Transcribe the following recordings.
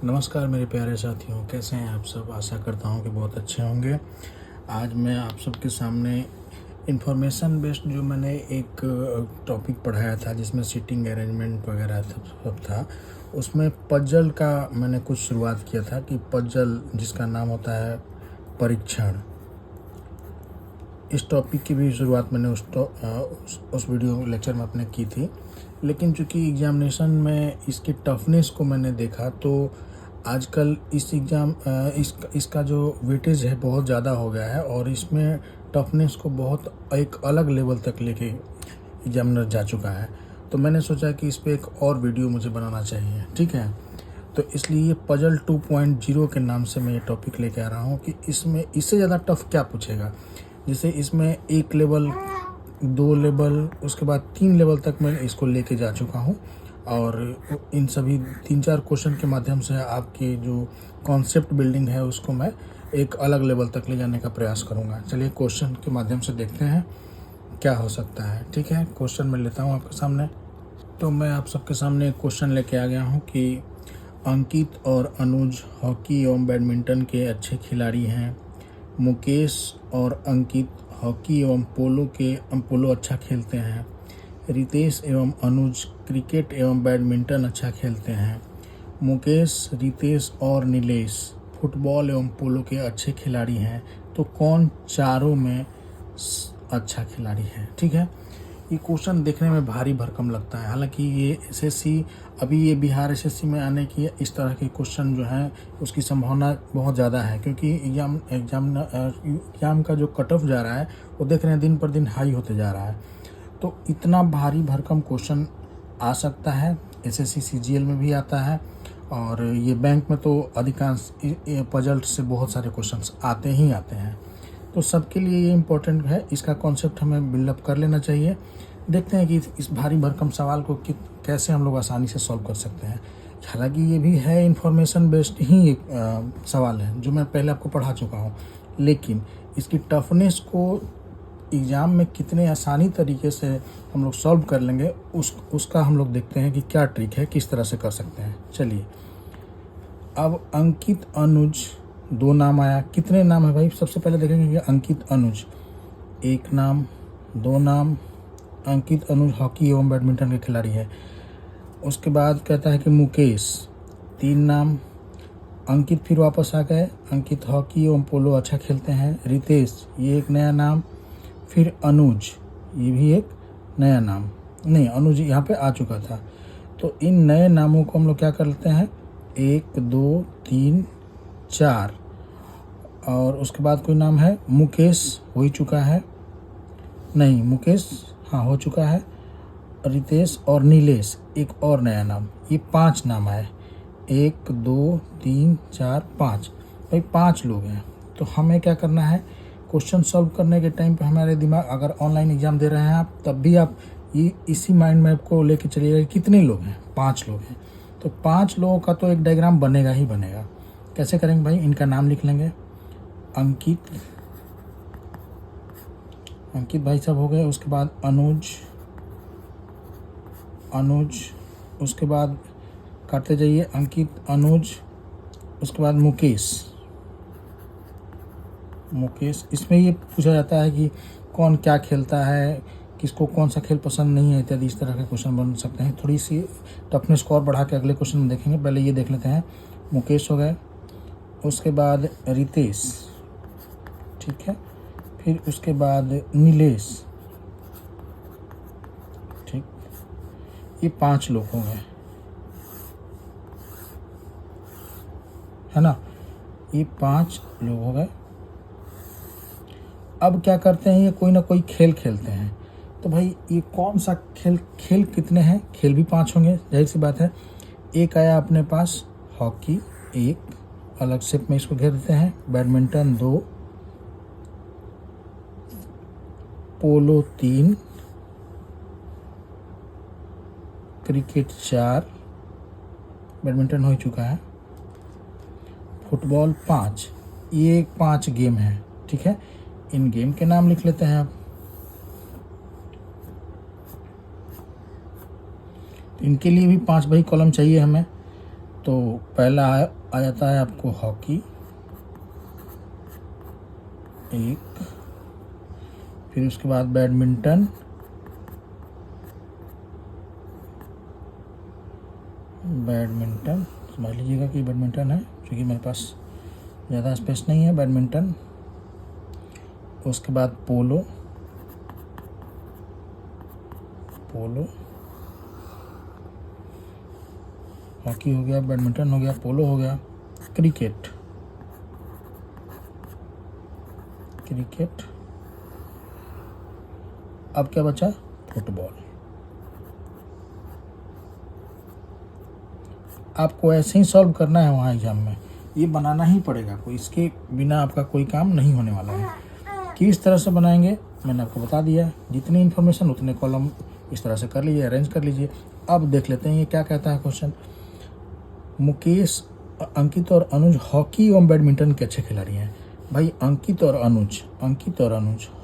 नमस्कार मेरे प्यारे साथियों, कैसे हैं आप सब। आशा करता हूं कि बहुत अच्छे होंगे। आज मैं आप सबके सामने इंफॉर्मेशन बेस्ड जो मैंने एक टॉपिक पढ़ाया था जिसमें सीटिंग अरेंजमेंट वगैरह सब था, उसमें पजल का मैंने कुछ शुरुआत किया था कि पजल जिसका नाम होता है परीक्षण, इस टॉपिक की भी शुरुआत मैंने उस वीडियो लेक्चर में अपने की थी। लेकिन चूँकि एग्जामिनेशन में इसकी टफनेस को मैंने देखा तो आजकल इस इसका जो वेटेज है बहुत ज़्यादा हो गया है और इसमें टफनेस को बहुत एक अलग लेवल तक लेके एग्जामिनर जा चुका है। तो मैंने सोचा कि इस पर एक और वीडियो मुझे बनाना चाहिए, ठीक है। तो इसलिए पजल 2.0 के नाम से मैं ये टॉपिक लेके आ रहा हूँ कि इसमें इससे ज़्यादा टफ क्या पूछेगा। जैसे इसमें 1 लेवल, 2 लेवल, उसके बाद 3 लेवल तक मैं इसको लेके जा चुका हूँ और इन सभी 3-4 क्वेश्चन के माध्यम से आपकी जो कॉन्सेप्ट बिल्डिंग है उसको मैं एक अलग लेवल तक ले जाने का प्रयास करूँगा। चलिए क्वेश्चन के माध्यम से देखते हैं क्या हो सकता है, ठीक है। क्वेश्चन मैं लेता हूँ आपके सामने। तो मैं आप सबके सामने एक क्वेश्चन लेके आ गया हूँ कि अंकित और अनुज हॉकी एवं बैडमिंटन के अच्छे खिलाड़ी हैं। मुकेश और अंकित हॉकी एवं पोलो अच्छा खेलते हैं। रितेश एवं अनुज क्रिकेट एवं बैडमिंटन अच्छा खेलते हैं। मुकेश, रितेश और नीलेश फुटबॉल एवं पोलो के अच्छे खिलाड़ी हैं। तो कौन चारों में अच्छा खिलाड़ी है, ठीक है। ये क्वेश्चन देखने में भारी भरकम लगता है, हालांकि ये एसएससी अभी ये बिहार एसएससी में आने की इस तरह के क्वेश्चन जो हैं उसकी संभावना बहुत ज़्यादा है, क्योंकि एग्ज़ाम का जो कट ऑफ जा रहा है वो देख रहे हैं दिन पर दिन हाई होते जा रहा है। तो इतना भारी भरकम क्वेश्चन आ सकता है, एसएससी सीजीएल में भी आता है और ये बैंक में तो अधिकांश पजल से बहुत सारे क्वेश्चंस आते ही आते हैं। तो सबके लिए ये इम्पोर्टेंट है, इसका कॉन्सेप्ट हमें बिल्डअप कर लेना चाहिए। देखते हैं कि इस भारी भरकम सवाल को कैसे हम लोग आसानी से सॉल्व कर सकते हैं। हालांकि ये भी है इंफॉर्मेशन बेस्ड ही एक सवाल है जो मैं पहले आपको पढ़ा चुका हूँ, लेकिन इसकी टफनेस को एग्ज़ाम में कितने आसानी तरीके से हम लोग सॉल्व कर लेंगे उसका हम लोग देखते हैं कि क्या ट्रिक है, किस तरह से कर सकते हैं। चलिए, अब अंकित अनुज 2 नाम आया। कितने नाम है भाई, सबसे पहले देखेंगे कि अंकित अनुज 1 नाम, 2 नाम। अंकित अनुज हॉकी एवं बैडमिंटन के खिलाड़ी है। उसके बाद कहता है कि मुकेश 3 नाम। अंकित फिर वापस आ गए, अंकित हॉकी एवं पोलो अच्छा खेलते हैं। रितेश, ये एक नया नाम। फिर अनुज, ये भी एक नया नाम। नहीं, अनुज यहाँ पे आ चुका था। तो इन नए नामों को हम लोग क्या करते हैं, 1 2 3 4, और उसके बाद कोई नाम है मुकेश, हो ही चुका है। नहीं, मुकेश हाँ हो चुका है। रितेश और नीलेश, एक और नया नाम। ये 5 नाम आए, 1 2 3 4 5। भाई 5 लोग हैं। तो हमें क्या करना है, क्वेश्चन सॉल्व करने के टाइम पे हमारे दिमाग, अगर ऑनलाइन एग्जाम दे रहे हैं आप तब भी आप ये इसी माइंड मैप को लेके चलिएगा कि कितने लोग हैं, 5 लोग हैं। तो 5 लोगों का तो एक डायग्राम बनेगा ही बनेगा। कैसे करेंगे भाई, इनका नाम लिख लेंगे। अंकित भाई साहब हो गए। उसके बाद अनुज, उसके बाद काटते जाइए, अंकित, अनुज, उसके बाद मुकेश। इसमें ये पूछा जाता है कि कौन क्या खेलता है, किसको कौन सा खेल पसंद नहीं है इत्यादि, इस तरह के क्वेश्चन बन सकते हैं। थोड़ी सी टफनेस को और बढ़ा के अगले क्वेश्चन में देखेंगे, पहले ये देख लेते हैं। मुकेश हो गए, उसके बाद रितेश, ठीक है, फिर उसके बाद नीलेश, ठीक, ये 5 लोग हो गए, है ना। ये 5 लोग हो गए। अब क्या करते हैं, ये कोई ना कोई खेल खेलते हैं। तो भाई ये कौन सा खेल कितने हैं, खेल भी 5 होंगे, जाहिर सी बात है। एक आया अपने पास हॉकी, 1 अलग से में इसको घेर देते हैं। बैडमिंटन 2, पोलो 3, क्रिकेट 4, बैडमिंटन हो चुका है। फुटबॉल 5, ये 5 गेम है, ठीक है। इन गेम के नाम लिख लेते हैं आप। इनके लिए भी 5 भाई कॉलम चाहिए हमें। तो पहला आ जाता है आपको हॉकी, एक, फिर उसके बाद बैडमिंटन, समझ लीजिएगा कि बैडमिंटन है क्योंकि मेरे पास ज़्यादा स्पेस नहीं है। बैडमिंटन, उसके बाद पोलो, हॉकी हो गया, बैडमिंटन हो गया, पोलो हो गया, क्रिकेट, अब क्या बचा? फुटबॉल। आपको ऐसे ही सॉल्व करना है वहाँ एग्जाम में, ये बनाना ही पड़ेगा, कोई इसके बिना आपका कोई काम नहीं होने वाला है। किस तरह से बनाएंगे मैंने आपको बता दिया, जितनी इन्फॉर्मेशन उतने कॉलम इस तरह से कर लीजिए, अरेंज कर लीजिए। अब देख लेते हैं ये क्या कहता है क्वेश्चन। मुकेश, अंकित और अनुज हॉकी एवं बैडमिंटन के अच्छे खिलाड़ी हैं। भाई अंकित और अनुज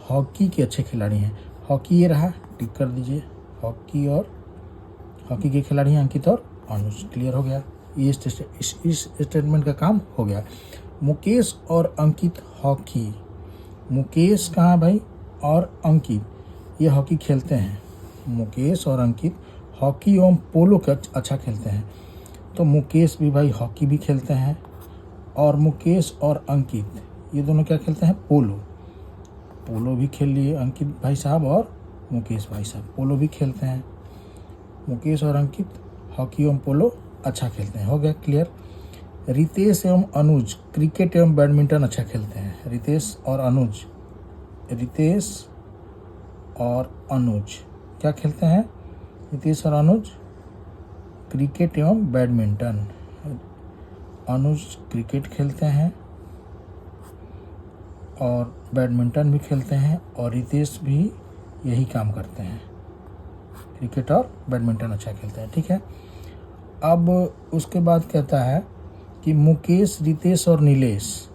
हॉकी के अच्छे खिलाड़ी हैं। हॉकी ये रहा, टिक कर दीजिए, हॉकी के खिलाड़ी हैं अंकित और अनुज। क्लियर हो गया, ये इस स्टेटमेंट का काम हो गया। मुकेश और अंकित हॉकी, मुकेश कहाँ भाई और अंकित ये हॉकी खेलते हैं। मुकेश और अंकित हॉकी एवं पोलो का अच्छा खेलते हैं। तो मुकेश भी भाई हॉकी भी खेलते हैं और मुकेश और अंकित ये दोनों क्या खेलते हैं? पोलो भी खेल लिए अंकित भाई साहब और मुकेश भाई साहब, पोलो भी खेलते हैं। मुकेश और अंकित हॉकी एवं पोलो अच्छा खेलते हैं। हो गया क्लियर। रितेश एवं अनुज क्रिकेट एवं बैडमिंटन अच्छा खेलते हैं। रितेश और अनुज क्या खेलते हैं? रितेश और अनुज क्रिकेट एवं बैडमिंटन। अनुज क्रिकेट खेलते हैं और बैडमिंटन भी खेलते हैं और रितेश भी यही काम करते हैं, क्रिकेट और बैडमिंटन अच्छा खेलते हैं। ठीक है, अब उसके बाद कहता है कि मुकेश, रितेश और नीलेश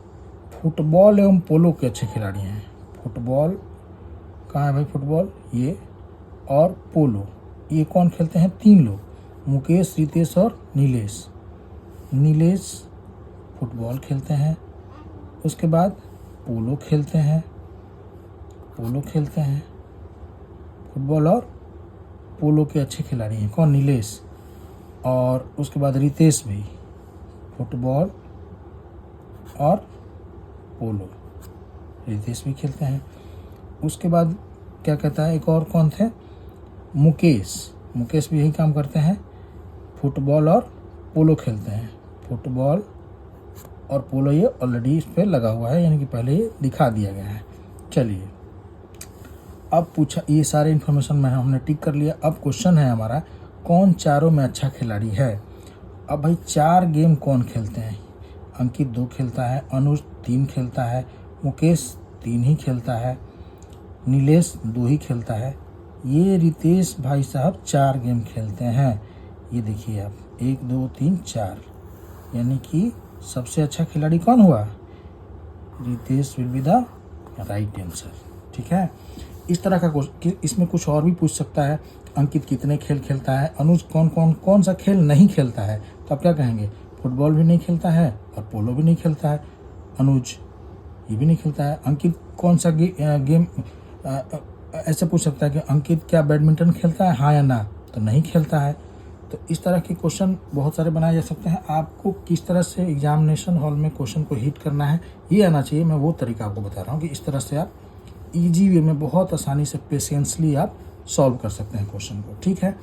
फुटबॉल एवं पोलो के अच्छे खिलाड़ी हैं। फुटबॉल कहाँ है भाई? फुटबॉल ये, और पोलो ये कौन खेलते हैं? 3 लोग, मुकेश, रितेश और नीलेश फुटबॉल खेलते हैं। उसके बाद पोलो खेलते हैं, फुटबॉल और पोलो के अच्छे खिलाड़ी हैं। कौन? नीलेश। और उसके बाद रितेश भी फुटबॉल और पोलो, रितेश भी खेलते हैं। उसके बाद क्या कहता है, एक और कौन थे? मुकेश भी यही काम करते हैं, फुटबॉल और पोलो खेलते हैं। फुटबॉल और पोलो ये ऑलरेडी इस पे लगा हुआ है, यानी कि पहले ये दिखा दिया गया है। चलिए अब पूछा, ये सारे इन्फॉर्मेशन में हमने टिक कर लिया। अब क्वेश्चन है हमारा, कौन चारों में अच्छा खिलाड़ी है? अब भाई 4 गेम कौन खेलते हैं? अंकित 2 खेलता है, अनुज 3 खेलता है, मुकेश 3 ही खेलता है, नीलेश 2 ही खेलता है। ये रितेश भाई साहब 4 गेम खेलते हैं। ये देखिए आप, 1 2 3 4, यानी कि सबसे अच्छा खिलाड़ी कौन हुआ? Ritesh will be the right answer. ठीक है, इस तरह का इसमें कुछ और भी पूछ सकता है। अंकित कितने खेल खेलता है? अनुज कौन सा खेल नहीं खेलता है? तो आप क्या कहेंगे? फुटबॉल भी नहीं खेलता है और पोलो भी नहीं खेलता है, अनुज ये भी नहीं खेलता है। अंकित कौन सा गेम ऐसे पूछ सकता है कि अंकित क्या बैडमिंटन खेलता है, हाँ या ना? तो नहीं खेलता है। तो इस तरह के क्वेश्चन बहुत सारे बनाए जा सकते हैं। आपको किस तरह से एग्जामिनेशन हॉल में क्वेश्चन को हिट करना है ये आना चाहिए। मैं वो तरीका आपको बता रहा हूँ कि इस तरह से आप इजी वे में बहुत आसानी से पेशेंसली आप सॉल्व कर सकते हैं क्वेश्चन को। ठीक है,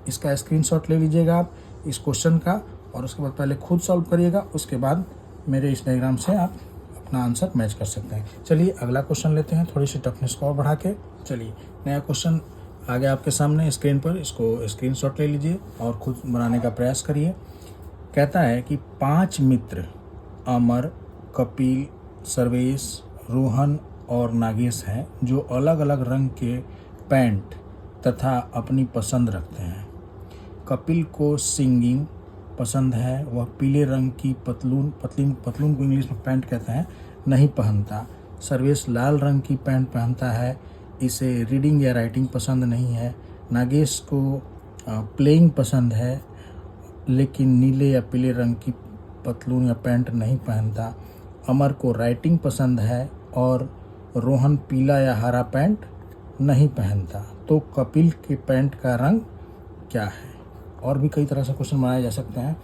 इसका स्क्रीनशॉट ले लीजिएगा आप इस क्वेश्चन का, और उसके बाद पहले खुद सॉल्व करिएगा, उसके बाद मेरे इस डायग्राम से आप अपना आंसर मैच कर सकते हैं। चलिए अगला क्वेश्चन लेते हैं, थोड़ी सी टफनेस को और बढ़ा के। चलिए नया क्वेश्चन आ गया आपके सामने स्क्रीन पर, इसको स्क्रीनशॉट ले लीजिए और खुद बनाने का प्रयास करिए। कहता है कि 5 मित्र अमर, कपिल, सर्वेश, रोहन और नागेश हैं जो अलग अलग रंग के पैंट तथा अपनी पसंद रखते हैं। कपिल को सिंगिंग पसंद है, वह पीले रंग की पतलून को इंग्लिश में पैंट कहते हैं, नहीं पहनता। सर्वेश लाल रंग की पैंट पहनता है, इसे रीडिंग या राइटिंग पसंद नहीं है। नागेश को प्लेइंग पसंद है लेकिन नीले या पीले रंग की पतलून या पैंट नहीं पहनता। अमर को राइटिंग पसंद है और रोहन पीला या हरा पैंट नहीं पहनता। तो कपिल के पैंट का रंग क्या है? और भी कई तरह से क्वेश्चन बनाए जा सकते हैं।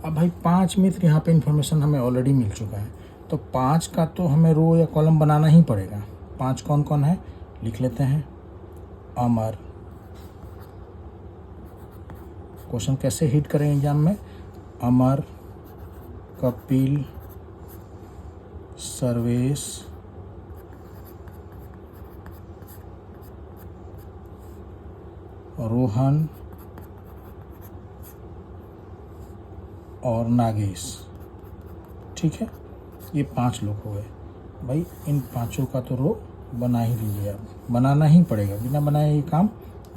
अब भाई 5 मित्र यहाँ पे इन्फॉर्मेशन हमें ऑलरेडी मिल चुका है, तो 5 का तो हमें रो या कॉलम बनाना ही पड़ेगा। 5 कौन कौन है लिख लेते हैं। अमर, क्वेश्चन कैसे हिट करें एग्जाम में, अमर, कपिल, सर्वेश, रोहन और नागेश। ठीक है, ये 5 लोग हो गए। भाई इन 5 का तो रो बना ही लीजिए, आप बनाना ही पड़ेगा, बिना बनाए ये काम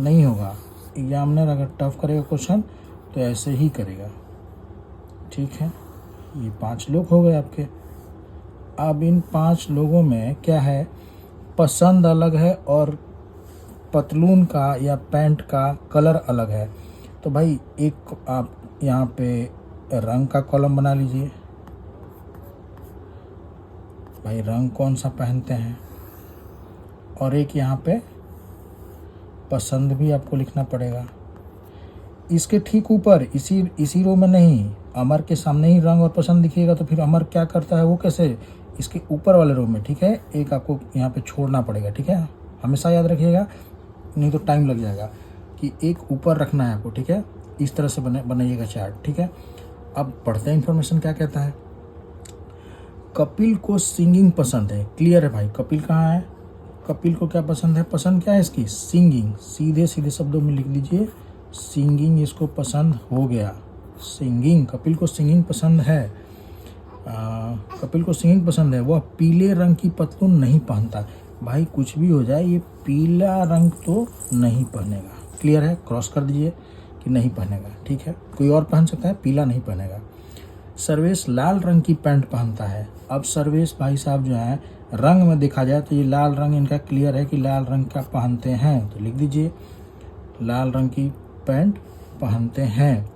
नहीं होगा। एग्जामिनर अगर टफ करेगा क्वेश्चन तो ऐसे ही करेगा। ठीक है, ये 5 लोग हो गए आपके। अब इन 5 लोगों में क्या है, पसंद अलग है और पतलून का या पैंट का कलर अलग है। तो भाई एक आप यहाँ पे रंग का कॉलम बना लीजिए। भाई रंग कौन सा पहनते हैं, और एक यहाँ पे पसंद भी आपको लिखना पड़ेगा। इसके ठीक ऊपर इसी रो में नहीं, अमर के सामने ही रंग और पसंद दिखिएगा, तो फिर अमर क्या करता है वो कैसे, इसके ऊपर वाले रो में। ठीक है, एक आपको यहाँ पे छोड़ना पड़ेगा। ठीक है, हमेशा याद रखिएगा, नहीं तो टाइम लग जाएगा, कि एक ऊपर रखना है आपको। ठीक है, इस तरह से बनाइएगा चार्ट। ठीक है, अब पढ़ते हैं इन्फॉर्मेशन क्या कहता है। कपिल को सिंगिंग पसंद है। क्लियर है भाई, कपिल कहाँ है, कपिल को क्या पसंद है, पसंद क्या है इसकी, सिंगिंग। सीधे सीधे शब्दों में लिख दीजिए, सिंगिंग इसको पसंद हो गया। सिंगिंग, कपिल को सिंगिंग पसंद है। कपिल को सिंगिंग पसंद है। वह पीले रंग की पतलून नहीं पहनता। भाई कुछ भी हो जाए, ये पीला रंग तो नहीं पहनेगा। क्लियर है, क्रॉस कर दीजिए कि नहीं पहनेगा। ठीक है, कोई और पहन सकता है, पीला नहीं पहनेगा। सर्वेश लाल रंग की पैंट पहनता है। अब सर्वेश भाई साहब जो है, रंग में देखा जाए तो ये लाल रंग इनका क्लियर है कि लाल रंग का पहनते हैं, तो लिख दीजिए लाल रंग की पैंट पहनते हैं।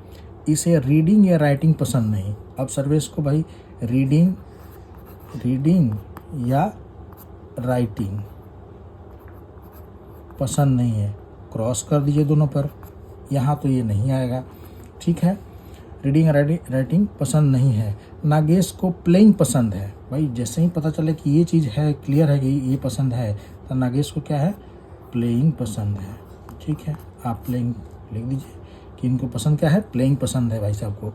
इसे रीडिंग या राइटिंग पसंद नहीं। अब सर्वेश को भाई रीडिंग या राइटिंग पसंद नहीं है, क्रॉस कर दीजिए दोनों पर, यहाँ तो ये नहीं आएगा। ठीक है, रीडिंग राइटिंग पसंद नहीं है। नागेश को प्लेइंग पसंद है। भाई जैसे ही पता चले कि ये चीज़ है, क्लियर है कि ये पसंद है, तो नागेश को क्या है, प्लेइंग पसंद है। ठीक है, आप प्लेइंग लिख दीजिए कि इनको पसंद क्या है, प्लेइंग पसंद है भाई साहब को।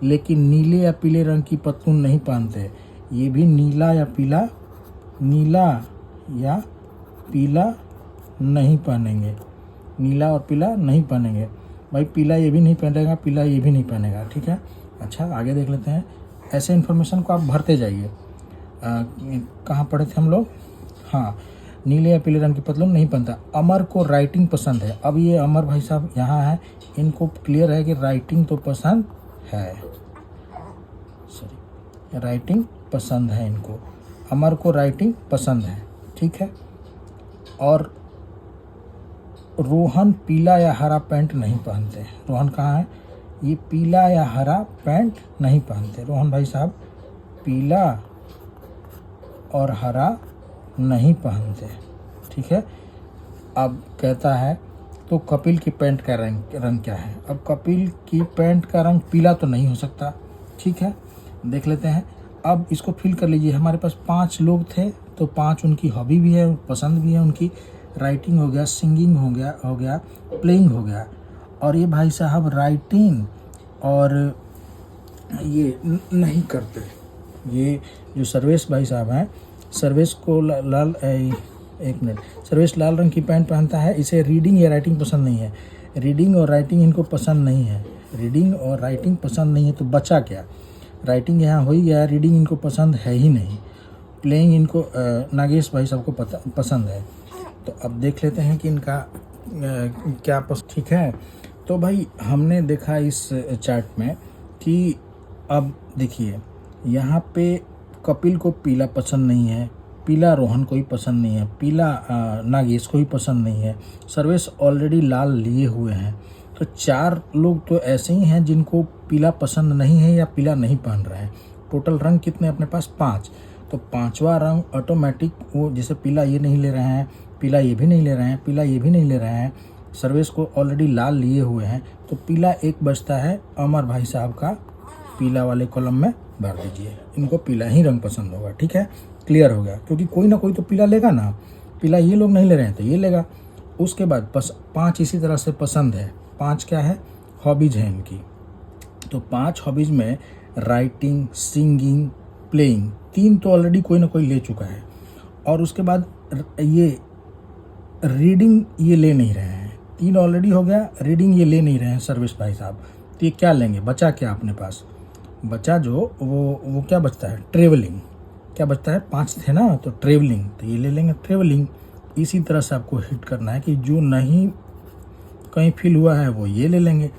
लेकिन नीले या पीले रंग की पतलून नहीं पहनते। ये भी नीला या पीला नहीं पहनेंगे। नीला और पीला नहीं पहनेंगे। भाई पीला ये भी नहीं पहनेगा, पीला ये भी नहीं पहनेगा। ठीक है, अच्छा आगे देख लेते हैं। ऐसे इन्फॉर्मेशन को आप भरते जाइए। कहाँ पढ़े थे हम लोग, हाँ, नीले या पीले रंग की पतलून नहीं पहनता। अमर को राइटिंग पसंद है। अब ये अमर भाई साहब यहाँ है, इनको क्लियर है कि राइटिंग तो पसंद है, सॉरी, राइटिंग पसंद है इनको। अमर को राइटिंग पसंद है। ठीक है, और रोहन पीला या हरा पैंट नहीं पहनते। रोहन कहाँ है, ये पीला या हरा पैंट नहीं पहनते। रोहन भाई साहब पीला और हरा नहीं पहनते। ठीक है, अब कहता है तो कपिल की पैंट का रंग क्या है। अब कपिल की पैंट का रंग पीला तो नहीं हो सकता। ठीक है, देख लेते हैं। अब इसको फिल कर लीजिए। हमारे पास 5 लोग थे, तो 5 उनकी हॉबी भी है, पसंद भी है उनकी। राइटिंग हो गया, सिंगिंग हो गया, प्लेइंग हो गया। और ये भाई साहब राइटिंग और ये नहीं करते। ये जो सर्वेश भाई साहब हैं, सर्वेश को सर्वेश लाल रंग की पैंट पहनता है। इसे रीडिंग या राइटिंग पसंद नहीं है। रीडिंग और राइटिंग इनको पसंद नहीं है। रीडिंग और राइटिंग पसंद नहीं है, तो बचा क्या, राइटिंग यहाँ हो ही गया, रीडिंग इनको पसंद है ही नहीं। प्लेइंग इनको नागेश भाई साहब को पसंद है। तो अब देख लेते हैं कि इनका क्या पसंद। ठीक है, तो भाई हमने देखा इस चार्ट में कि अब देखिए यहाँ पे कपिल को पीला पसंद नहीं है, पीला रोहन को ही पसंद नहीं है, पीला नागेश को ही पसंद नहीं है। सर्वेश ऑलरेडी लाल लिए हुए हैं, तो तो 4 लोग तो ऐसे ही हैं जिनको पीला पसंद नहीं है या पीला नहीं पहन रहे हैं। टोटल रंग कितने अपने पास 5, तो 5वां रंग ऑटोमेटिक वो, जैसे पीला ये नहीं ले रहे हैं, पीला ये भी नहीं ले रहे हैं, पीला ये भी नहीं ले रहे हैं, सर्वेश को ऑलरेडी लाल लिए हुए हैं, तो पीला एक बचता है अमर भाई साहब का, पीला वाले कॉलम में भर दीजिए। इनको पीला ही रंग पसंद होगा। ठीक है, क्लियर हो गया, क्योंकि कोई ना कोई तो पीला लेगा ना। पीला ये लोग नहीं ले रहे हैं तो ये लेगा। उसके बाद 5 इसी तरह से पसंद है। 5 क्या है, हॉबीज है इनकी। तो 5 हॉबीज में राइटिंग, सिंगिंग, प्लेइंग, 3 तो ऑलरेडी कोई ना कोई ले चुका है। और उसके बाद ये रीडिंग ये ले नहीं रहे हैं, 3 ऑलरेडी हो गया। रीडिंग ये ले नहीं रहे हैं सर्विस भाई साहब, तो ये क्या लेंगे, बचा क्या अपने पास, बचा जो वो क्या बचता है, ट्रेवलिंग। क्या बचता है, 5 थे ना, तो ट्रेवलिंग, तो ये ले लेंगे ट्रेवलिंग। इसी तरह से आपको हिट करना है कि जो नहीं कहीं फील हुआ है वो ये ले लेंगे,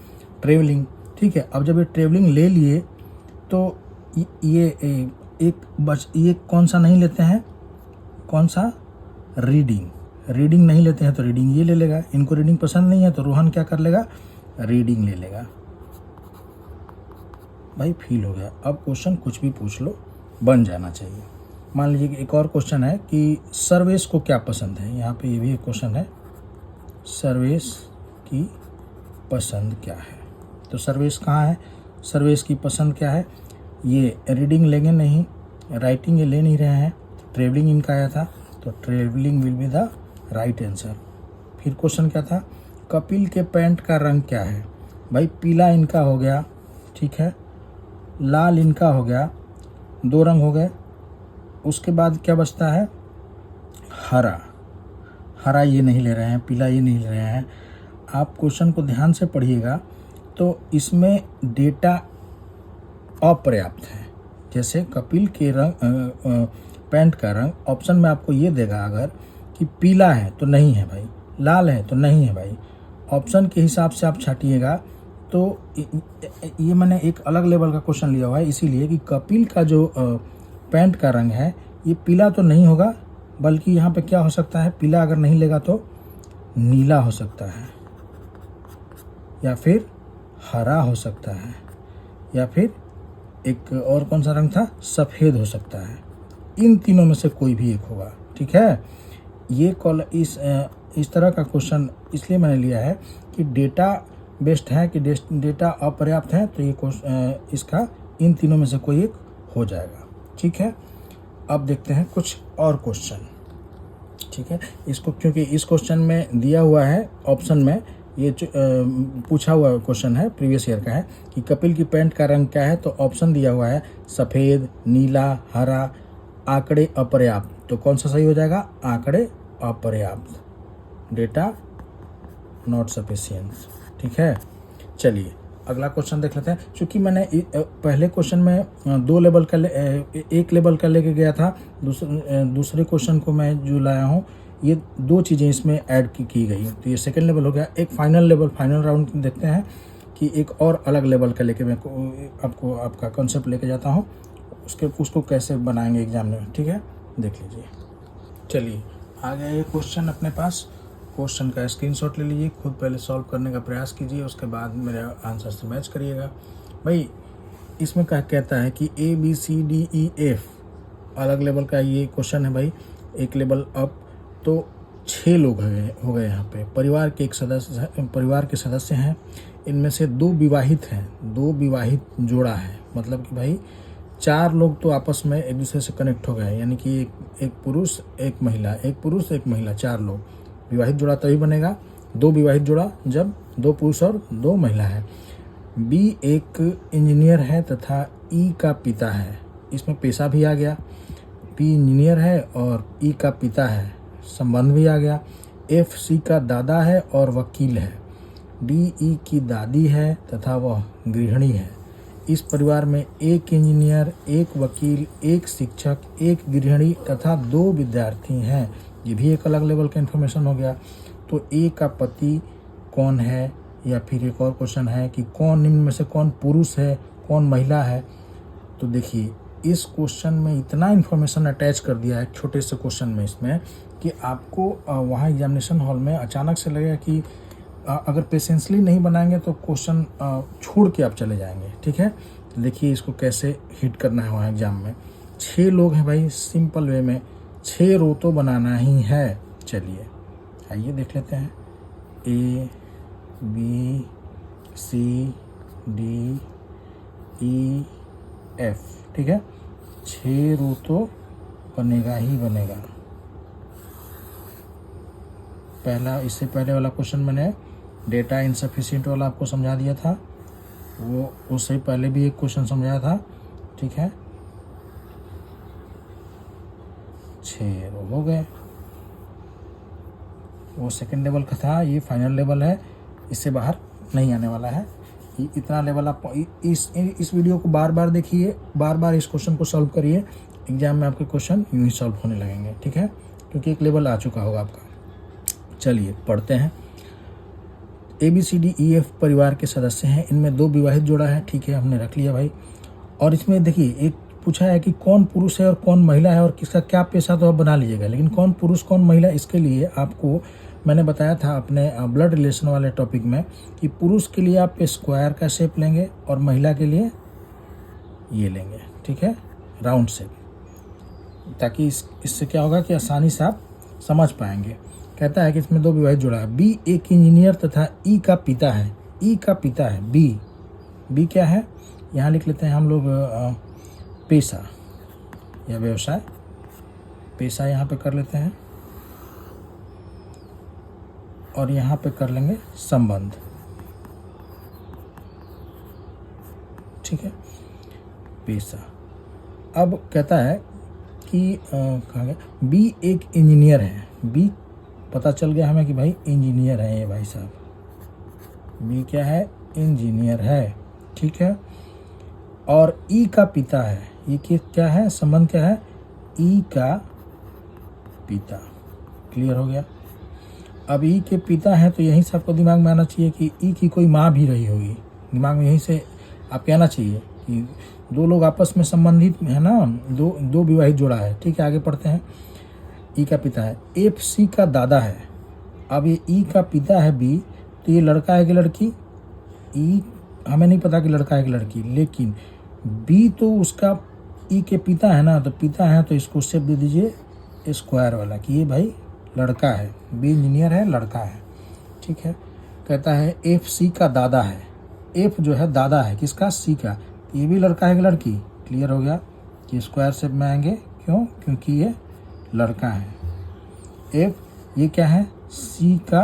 ट्रेवलिंग। ठीक है, अब जब ये ट्रेवलिंग ले लिए तो ये कौन सा नहीं लेते हैं, कौन सा, रीडिंग नहीं लेते हैं, तो रीडिंग ये ले लेगा। इनको रीडिंग पसंद नहीं है तो रोहन क्या कर लेगा, रीडिंग ले लेगा। भाई फील हो गया। अब क्वेश्चन कुछ भी पूछ लो, बन जाना चाहिए। मान लीजिए कि एक और क्वेश्चन है कि सर्वेश को क्या पसंद है। यहाँ पे ये भी एक क्वेश्चन है, सर्वेश की पसंद क्या है। तो सर्वेश कहाँ है, सर्वेश की पसंद क्या है, ये रीडिंग लेंगे नहीं, राइटिंग ये ले नहीं रहे हैं, ट्रेवलिंग इनका आया था, तो travelling will be the right answer. फिर क्वेश्चन क्या था, कपिल के पैंट का रंग क्या है। भाई पीला इनका हो गया, ठीक है, लाल इनका हो गया, 2 रंग हो गए। उसके बाद क्या बचता है, हरा ये नहीं ले रहे हैं, पीला ये नहीं ले रहे हैं। आप क्वेश्चन को ध्यान से पढ़िएगा तो इसमें डेटा अपर्याप्त है। जैसे कपिल के रंग पैंट का रंग ऑप्शन में आपको ये देगा अगर कि पीला है तो नहीं है भाई, लाल है तो नहीं है भाई। ऑप्शन के हिसाब से आप छाटिएगा तो ये मैंने एक अलग लेवल का क्वेश्चन लिया हुआ है, इसीलिए कि कपिल का जो पैंट का रंग है ये पीला तो नहीं होगा, बल्कि यहाँ पे क्या हो सकता है, पीला अगर नहीं लेगा तो नीला हो सकता है, या फिर हरा हो सकता है, या फिर एक और कौन सा रंग था, सफ़ेद हो सकता है। इन तीनों में से कोई भी एक होगा। ठीक है, ये इस तरह का क्वेश्चन इसलिए मैंने लिया है कि डेटा बेस्ड है, कि डेटा अपर्याप्त है, तो ये इसका इन तीनों में से कोई एक हो जाएगा। ठीक है, अब देखते हैं कुछ और क्वेश्चन। ठीक है, इसको क्योंकि इस क्वेश्चन में दिया हुआ है ऑप्शन में, ये पूछा हुआ क्वेश्चन है, प्रीवियस ईयर का है कि कपिल की पैंट का रंग क्या है, तो ऑप्शन दिया हुआ है सफ़ेद, नीला, हरा, आंकड़े अपर्याप्त। तो कौन सा सही हो जाएगा, आंकड़े अपर्याप्त, डेटा नॉट सफिशिएंट। ठीक है, चलिए अगला क्वेश्चन देख लेते हैं। क्योंकि मैंने पहले क्वेश्चन में 2 लेवल का 1 लेवल का लेके गया था, दूसरे क्वेश्चन को मैं जो लाया हूँ ये 2 चीज़ें इसमें ऐड की गई, तो ये सेकंड लेवल हो गया। एक फाइनल लेवल, फाइनल राउंड देखते हैं कि एक और अलग लेवल का लेके मैं आपको आपका कॉन्सेप्ट लेके जाता हूँ, उसको कैसे बनाएंगे एग्जाम में। ठीक है, देख लीजिए। चलिए आ गया ये क्वेश्चन अपने पास। क्वेश्चन का स्क्रीनशॉट ले लीजिए, खुद पहले सॉल्व करने का प्रयास कीजिए, उसके बाद मेरे आंसर से मैच करिएगा। भाई इसमें क्या कहता है कि ABCDEF अलग लेवल का ये क्वेश्चन है भाई, एक लेवल अप। तो 6 लोग हो गए यहाँ पे। परिवार के सदस्य हैं, इनमें से 2 विवाहित हैं, 2 विवाहित जोड़ा है, मतलब कि भाई 4 लोग तो आपस में एक दूसरे से कनेक्ट हो गए, यानी कि एक पुरुष एक महिला, एक पुरुष एक महिला, 4 लोग। विवाहित जोड़ा तभी बनेगा, 2 विवाहित जोड़ा जब 2 पुरुष और 2 महिला है। B एक इंजीनियर है तथा E का पिता है, इसमें पेशा भी आ गया। B इंजीनियर है और E का पिता है, संबंध भी आ गया। F C का दादा है और वकील है। D E की दादी है तथा वह गृहिणी है। इस परिवार में 1 इंजीनियर, 1 वकील, 1 शिक्षक, 1 गृहिणी तथा 2 विद्यार्थी हैं। ये भी एक अलग लेवल का इन्फॉर्मेशन हो गया। तो A का पति कौन है, या फिर एक और क्वेश्चन है कि कौन इनमें से कौन पुरुष है, कौन महिला है। तो देखिए इस क्वेश्चन में इतना इन्फॉर्मेशन अटैच कर दिया है छोटे से क्वेश्चन में इसमें, कि आपको वहाँ एग्जामिनेशन हॉल में अचानक से लगेगा कि अगर पेशेंसली नहीं बनाएंगे तो क्वेश्चन छोड़ के आप चले जाएंगे। ठीक है, तो देखिए इसको कैसे हिट करना है वहाँ एग्जाम में। 6 लोग हैं भाई, सिंपल वे में 6 रो तो बनाना ही है। चलिए आइए देख लेते हैं। A B C D E F, ठीक है, 6 रो तो बनेगा ही बनेगा। पहला, इससे पहले वाला क्वेश्चन मैंने डेटा इनसफिशिएंट वाला आपको समझा दिया था, वो उससे पहले भी एक क्वेश्चन समझाया था। ठीक है, 6 रो हो गए, वो सेकंड लेवल का था, ये फाइनल लेवल है, इससे बाहर नहीं आने वाला है। इतना लेवल आप इस वीडियो को बार बार देखिए, बार बार इस क्वेश्चन को सॉल्व करिए, एग्जाम में आपके क्वेश्चन यूँ ही सॉल्व होने लगेंगे। ठीक है, क्योंकि एक लेवल आ चुका होगा आपका। चलिए पढ़ते हैं। ABCDEF परिवार के सदस्य हैं, इनमें 2 विवाहित जोड़ा है। ठीक है, हमने रख लिया भाई। और इसमें देखिए एक पूछा है कि कौन पुरुष है और कौन महिला है और किसका क्या पेशा, तो आप बना लीजिएगा, लेकिन कौन पुरुष कौन महिला, इसके लिए आपको मैंने बताया था अपने ब्लड रिलेशन वाले टॉपिक में कि पुरुष के लिए आप स्क्वायर का शेप लेंगे और महिला के लिए ये लेंगे। ठीक है, राउंड शेप, ताकि इससे क्या होगा कि आसानी से आप समझ पाएंगे। कहता है कि इसमें 2 विवाहित जोड़ा है। बी एक इंजीनियर तथा ई का पिता है। ई का पिता है बी क्या है, यहाँ लिख लेते हैं हम लोग पेशा या व्यवसाय, पेशा यहाँ पे कर लेते हैं और यहाँ पे कर लेंगे संबंध। ठीक है, पेशा। अब कहता है कि कहाँ गया, बी एक इंजीनियर है। बी पता चल गया हमें कि भाई इंजीनियर है ये भाई साहब, बी क्या है, इंजीनियर है। ठीक है, और ई का पिता है, ई की क्या है, संबंध क्या है, ई का पिता। क्लियर हो गया। अब ई के पिता है तो यहीं से आपको दिमाग में आना चाहिए कि ई की कोई माँ भी रही होगी, दिमाग में यहीं से आप कहना चाहिए कि 2 लोग आपस में संबंधित है ना, दो विवाहित जोड़ा है। ठीक है, आगे पढ़ते हैं। ई का पिता है, एफ सी का दादा है। अब ये ई का पिता है बी, तो ये लड़का है कि लड़की, ई हमें नहीं पता कि लड़का है कि लड़की, लेकिन बी तो उसका ई के पिता है ना, तो पिता है तो इसको शेप दे दीजिए स्क्वायर वाला कि ये भाई लड़का है, बी इंजीनियर है, लड़का है। ठीक है, कहता है एफ सी का दादा है। एफ जो है दादा है किसका, सी का, तो ये भी लड़का है कि लड़की। क्लियर हो गया कि स्क्वायर शेप में आएंगे, क्यों, क्योंकि ये लड़का है। एफ ये क्या है, सी का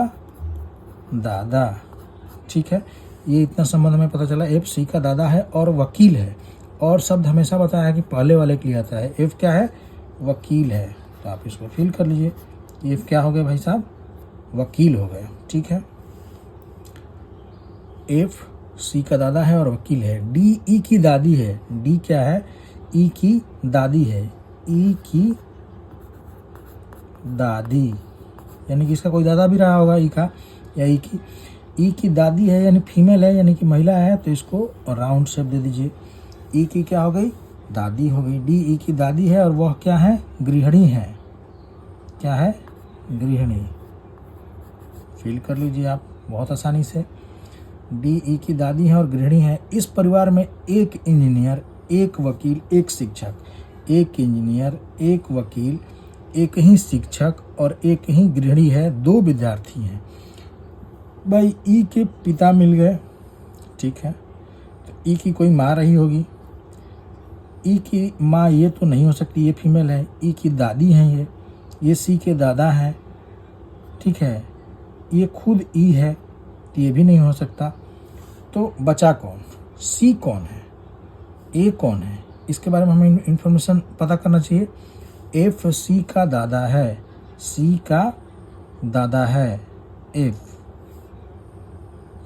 दादा। ठीक है, ये इतना संबंध हमें पता चला। एफ सी का दादा है और वकील है, और शब्द हमेशा बताया है कि पहले वाले के लिए आता है। एफ क्या है, वकील है, तो आप इसको फिल कर लीजिए। एफ क्या हो गया भाई साहब, वकील हो गए। ठीक है, एफ सी का दादा है और वकील है। डी ई की दादी है। डी क्या है, ई की दादी है। ई की दादी यानी कि इसका कोई दादा भी रहा होगा, ई का या ई की दादी है यानी फीमेल है, यानी कि महिला है, तो इसको राउंड शेप दे दीजिए। ई की क्या हो गई, दादी हो गई। डी ई की दादी है और वह क्या है, गृहिणी है। क्या है, गृहिणी। फिल कर लीजिए आप बहुत आसानी से। डी ई की दादी है और गृहिणी है। इस परिवार में एक इंजीनियर, एक वकील, एक शिक्षक। एक इंजीनियर, एक वकील, एक ही शिक्षक और एक ही गृहिणी है। 2 विद्यार्थी हैं। भाई ई के पिता मिल गए। ठीक है, तो ई की कोई माँ रही होगी। ई की माँ ये तो नहीं हो सकती, ये फीमेल है। ई की दादी हैं ये सी के दादा हैं। ठीक है, ये खुद ई है, तो ये भी नहीं हो सकता। तो बचा कौन, सी कौन है, ए कौन है, इसके बारे में हमें इंफॉर्मेशन पता करना चाहिए। एफ सी का दादा है, सी का दादा है, एफ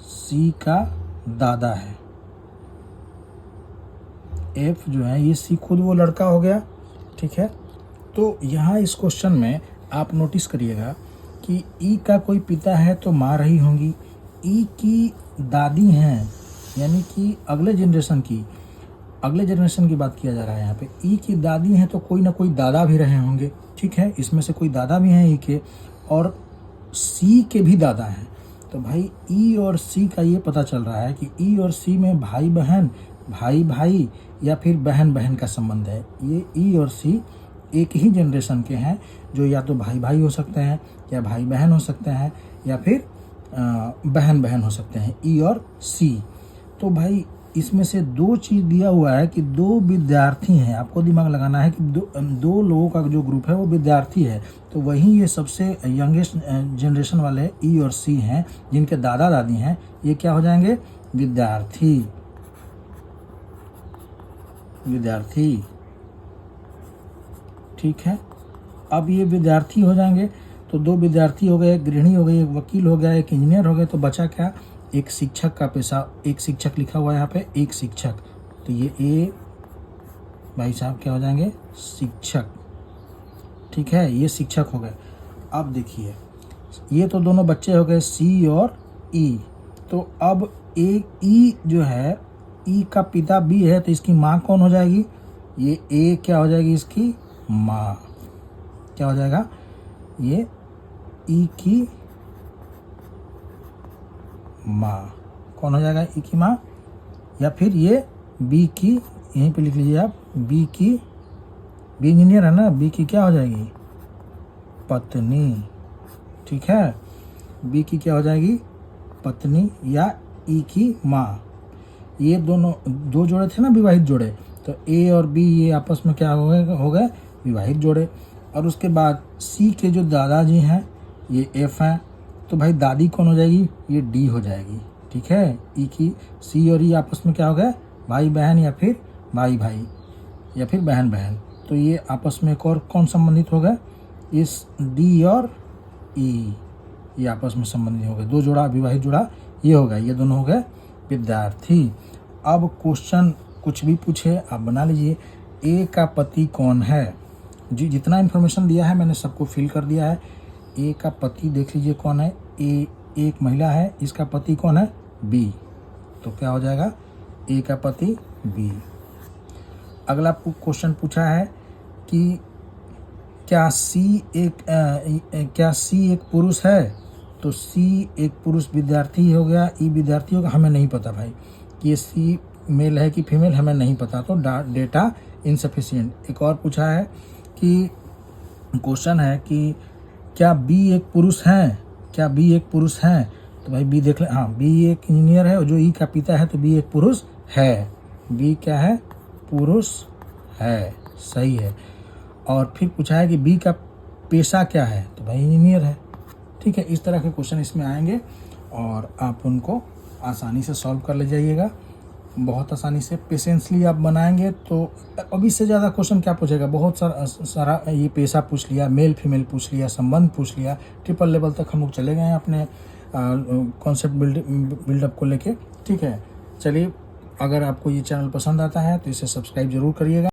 सी का दादा है। एफ जो है ये सी खुद वो लड़का हो गया। ठीक है, तो यहाँ इस क्वेश्चन में आप नोटिस करिएगा कि ई का कोई पिता है तो माँ रही होंगी। ई की दादी हैं यानी कि अगले जनरेशन की बात किया जा रहा है यहाँ पे। ई की दादी हैं तो कोई ना कोई दादा भी रहे होंगे। ठीक है, इसमें से कोई दादा भी हैं ई के, और सी के भी दादा हैं। तो भाई ई और सी का ये पता चल रहा है कि ई और सी में भाई बहन, भाई भाई या फिर बहन बहन का संबंध है। ये ई और सी एक ही जनरेशन के हैं, जो या तो भाई भाई हो सकते हैं, या भाई बहन हो सकते हैं, या फिर बहन बहन हो सकते हैं, ई और सी। तो भाई इसमें से दो चीज़ दिया हुआ है कि दो विद्यार्थी हैं, आपको दिमाग लगाना है कि दो लोगों का जो ग्रुप है वो विद्यार्थी है। तो वहीं ये सबसे यंगेस्ट जनरेशन वाले ई और सी हैं, जिनके दादा दादी हैं, ये क्या हो जाएंगे? विद्यार्थी। विद्यार्थी, ठीक है। अब ये विद्यार्थी हो जाएंगे, तो दो विद्यार्थी हो गए, एक गृहिणी हो गई, एक वकील हो गया, एक इंजीनियर हो गए, तो बचा क्या? एक शिक्षक का पेशा, एक शिक्षक लिखा हुआ है यहाँ पे, एक शिक्षक। तो ये ए भाई साहब क्या हो जाएंगे? शिक्षक, ठीक है, ये शिक्षक हो गए। अब देखिए, ये तो दोनों बच्चे हो गए सी और ई। तो अब एक ई जो है, ई का पिता बी है, तो इसकी माँ कौन हो जाएगी? ये ए क्या हो जाएगी? इसकी माँ। क्या हो जाएगा? ये ई की माँ कौन हो जाएगा? ई की माँ। या फिर ये बी की, यहीं पे लिख लीजिए आप, बी की, बी इंजीनियर है ना, बी की क्या हो जाएगी? पत्नी, ठीक है। बी की क्या हो जाएगी? पत्नी, या ई की माँ। ये दोनों दो जोड़े थे ना, विवाहित जोड़े, तो ए और बी ये आपस में क्या हो गए? विवाहित जोड़े। और उसके बाद सी के जो दादाजी हैं ये एफ हैं, तो भाई दादी कौन हो जाएगी? ये डी हो जाएगी, ठीक है। ई की, सी और ई आपस में क्या हो गए? भाई बहन, या फिर भाई भाई, या फिर बहन बहन। तो ये आपस में एक और कौन संबंधित हो गए? इस डी और ई, ये आपस में संबंधित हो गए, दो जोड़ा विवाहित जोड़ा ये हो गया। ये दोनों हो गए विद्यार्थी। अब क्वेश्चन कुछ भी पूछे आप बना लीजिए। ए का पति कौन है? जी, जितना इन्फॉर्मेशन दिया है मैंने सबको फिल कर दिया है। ए का पति देख लीजिए कौन है? ए एक महिला है, इसका पति कौन है? बी। तो क्या हो जाएगा? ए का पति बी। अगला क्वेश्चन पूछा है कि क्या सी एक पुरुष है? तो सी एक पुरुष विद्यार्थी हो गया, ई विद्यार्थी होगा, हमें नहीं पता भाई कि ये सी मेल है कि फीमेल, हमें नहीं पता, तो डेटा इनसफिशिएंट। एक और पूछा है कि क्वेश्चन है कि क्या बी एक पुरुष है? क्या बी एक पुरुष है? तो भाई बी देख ले, हाँ, बी एक इंजीनियर है और जो ई का पिता है, तो बी एक पुरुष है। बी क्या है? पुरुष है, सही है। और फिर पूछा है कि बी का पेशा क्या है? तो भाई इंजीनियर है, ठीक है। इस तरह के क्वेश्चन इसमें आएंगे और आप उनको आसानी से सॉल्व कर ले जाइएगा, बहुत आसानी से। पेशेंसली आप बनाएंगे तो अब इससे ज़्यादा क्वेश्चन क्या पूछेगा? बहुत सारा ये पेशा पूछ लिया, मेल फीमेल पूछ लिया, संबंध पूछ लिया, ट्रिपल लेवल तक हम लोग चले गए हैं अपने कॉन्सेप्ट बिल्डअप को लेके, ठीक है। चलिए, अगर आपको ये चैनल पसंद आता है तो इसे सब्सक्राइब जरूर करिएगा।